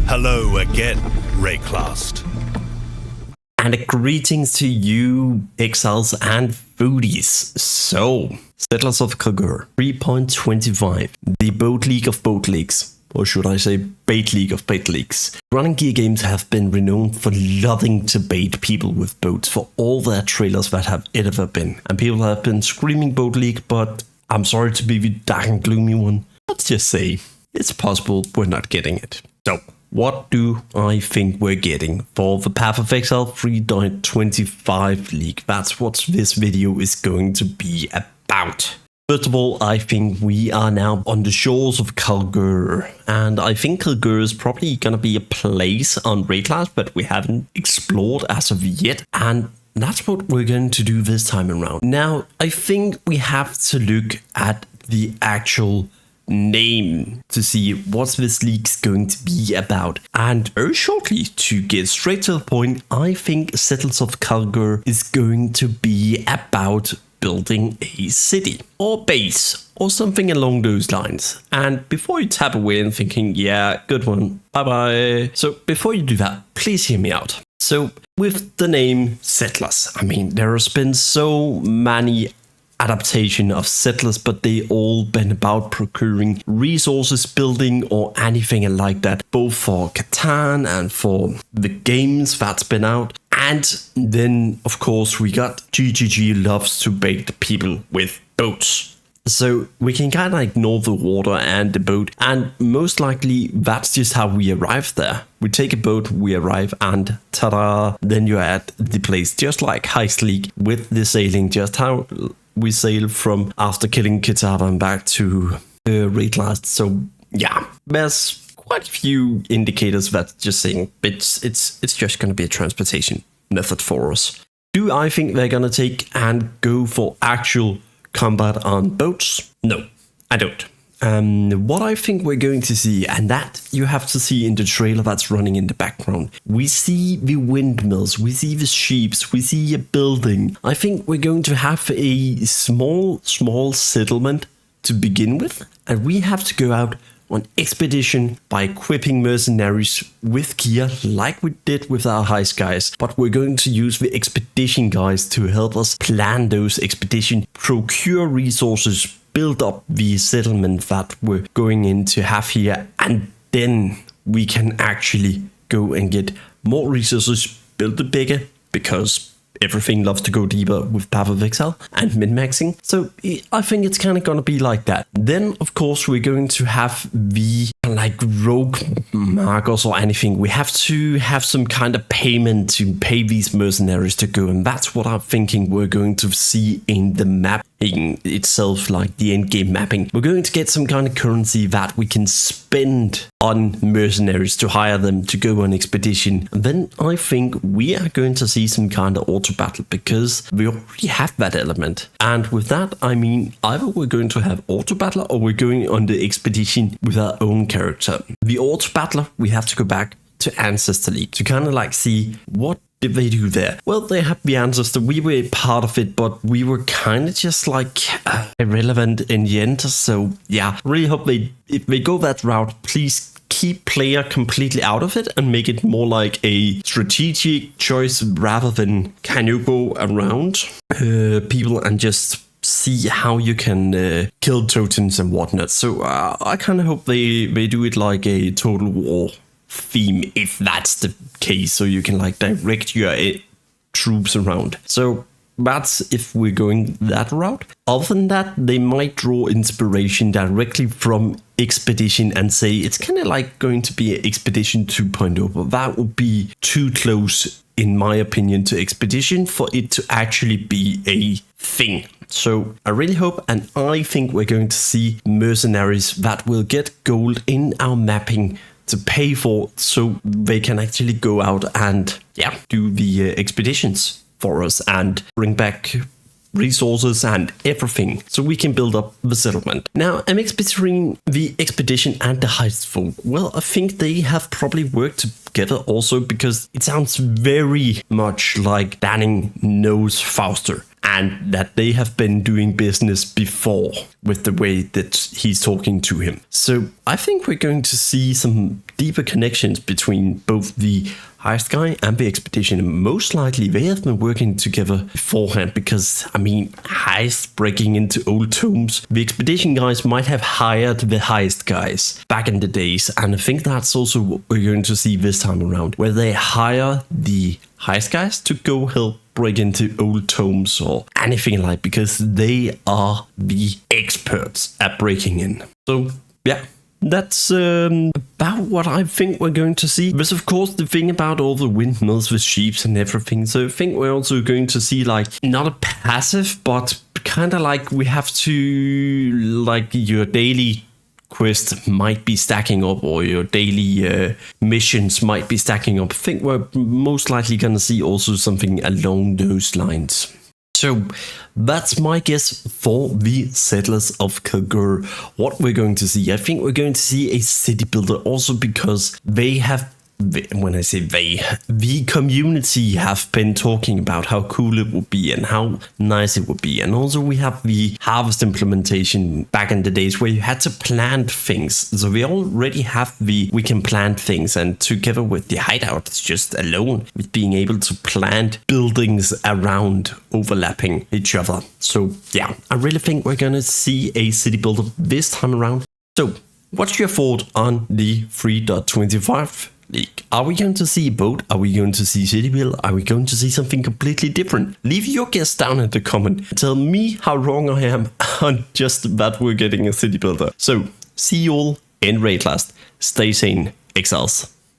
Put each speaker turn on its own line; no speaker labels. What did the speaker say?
Hello again, Rayclast.
And greetings to you, exiles and foodies. So, Settlers of Catan 3.25, the boat league of boat leagues, or should I say bait league of bait leagues. Running gear games have been renowned for loving to bait people with boats for all their trailers that have ever been. And people have been screaming boat league, but I'm sorry to be the dark and gloomy one. Let's just say, it's possible we're not getting it. So, what do I think we're getting for the Path of Exile 3.25 league? That's what this video is going to be about. First of all, I think we are now on the shores of Catan, and I think Catan is probably going to be a place on Rayclast that we haven't explored as of yet, and that's what we're going to do this time around. Now, I think we have to look at the actual name to see what this league's going to be about. And very shortly, to get straight to the point, I think Settlers of Catan is going to be about building a city or base or something along those lines. And before you tap away and thinking, yeah, good one, bye bye. So before you do that, please hear me out. So with the name Settlers, I mean, there has been so many adaptation of Settlers, but they all been about procuring resources, building or anything like that, both for Catan and for the games that's been out. And then of course we got GGG loves to bait people with boats. So we can kind of ignore the water and the boat, and most likely that's just how we arrive there. We take a boat, we arrive, and ta-da, then you're at the place, just like Heist League with the sailing, just how we sail from after killing Catan back to Rayclast. So yeah, there's quite a few indicators that just saying it's just going to be a transportation method for us. Do I think they're going to take and go for actual combat on boats? No, I don't. What I think we're going to see, and that you have to see in the trailer that's running in the background, we see the windmills, we see the ships, we see a building. I think we're going to have a small settlement to begin with, and we have to go out on expedition by equipping mercenaries with gear like we did with our heist guys, but we're going to use the expedition guys to help us plan those expeditions, procure resources, build up the settlement that we're going in to have here, and then we can actually go and get more resources, build it bigger, because everything loves to go deeper with Path of Exile and min-maxing. So I think it's kind of going to be like that. Then, of course, we're going to have the like rogue markers or anything. We have to have some kind of payment to pay these mercenaries to go. And that's what I'm thinking we're going to see in the mapping itself, like the end game mapping. We're going to get some kind of currency that we can spend on mercenaries to hire them to go on expedition. And then I think we are going to see some kind of auto battle, because we already have that element. And with that, I mean, either we're going to have auto battler or we're going on the expedition with our own character. The auto battler, we have to go back to Ancestor League to kind of like see what did they do there. Well, they have the Ancestor. We were part of it, but we were kind of just like irrelevant in the end. So yeah, really hope if they go that route, please keep player completely out of it and make it more like a strategic choice rather than can you go around people and just see how you can kill totems and whatnot. So I kind of hope they do it like a Total War theme, if that's the case, so you can like direct your troops around. So that's if we're going that route. Other than that, they might draw inspiration directly from Expedition and say it's kind of like going to be Expedition 2.0, but that would be too close, in my opinion, to Expedition for it to actually be a thing. So I really hope, and I think we're going to see mercenaries that will get gold in our mapping to pay for, so they can actually go out and do the expeditions for us and bring back resources and everything, so we can build up the settlement. Now, a mix between the expedition and the heist folk. Well, I think they have probably worked together also, because it sounds very much like Danning knows Fauster. and that they have been doing business before with the way that he's talking to him. So I think we're going to see some deeper connections between both the Heist guy and the expedition. And most likely they have been working together beforehand because, I mean, Heist breaking into old tombs. The expedition guys might have hired the Heist guys back in the days. And I think that's also what we're going to see this time around, where they hire the Heist guys to go help break into old tombs or anything like, because they are the experts at breaking in. So yeah, that's about what I think we're going to see. There's of course the thing about all the windmills with sheep and everything. So I think we're also going to see like not a passive, but kind of like we have to, like, your daily quest might be stacking up, or your daily missions might be stacking up. I think we're most likely going to see also something along those lines. So that's my guess for the Settlers of Kalgur. What we're going to see, I think we're going to see a city builder, also because they have, when I say they, the community have been talking about how cool it would be and how nice it would be. And also we have the harvest implementation back in the days where you had to plant things. So we already have the we can plant things, and together with the hideout, it's just alone with being able to plant buildings around overlapping each other. So yeah, I really think we're gonna see a city builder this time around. So what's your thought on the 3.25 league? Are we going to see a boat? Are we going to see city build? Are we going to see something completely different? Leave your guess down in the comment. Tell me how wrong I am on just that we're getting a city builder. So see you all in Raid Last. Stay sane, Exiles.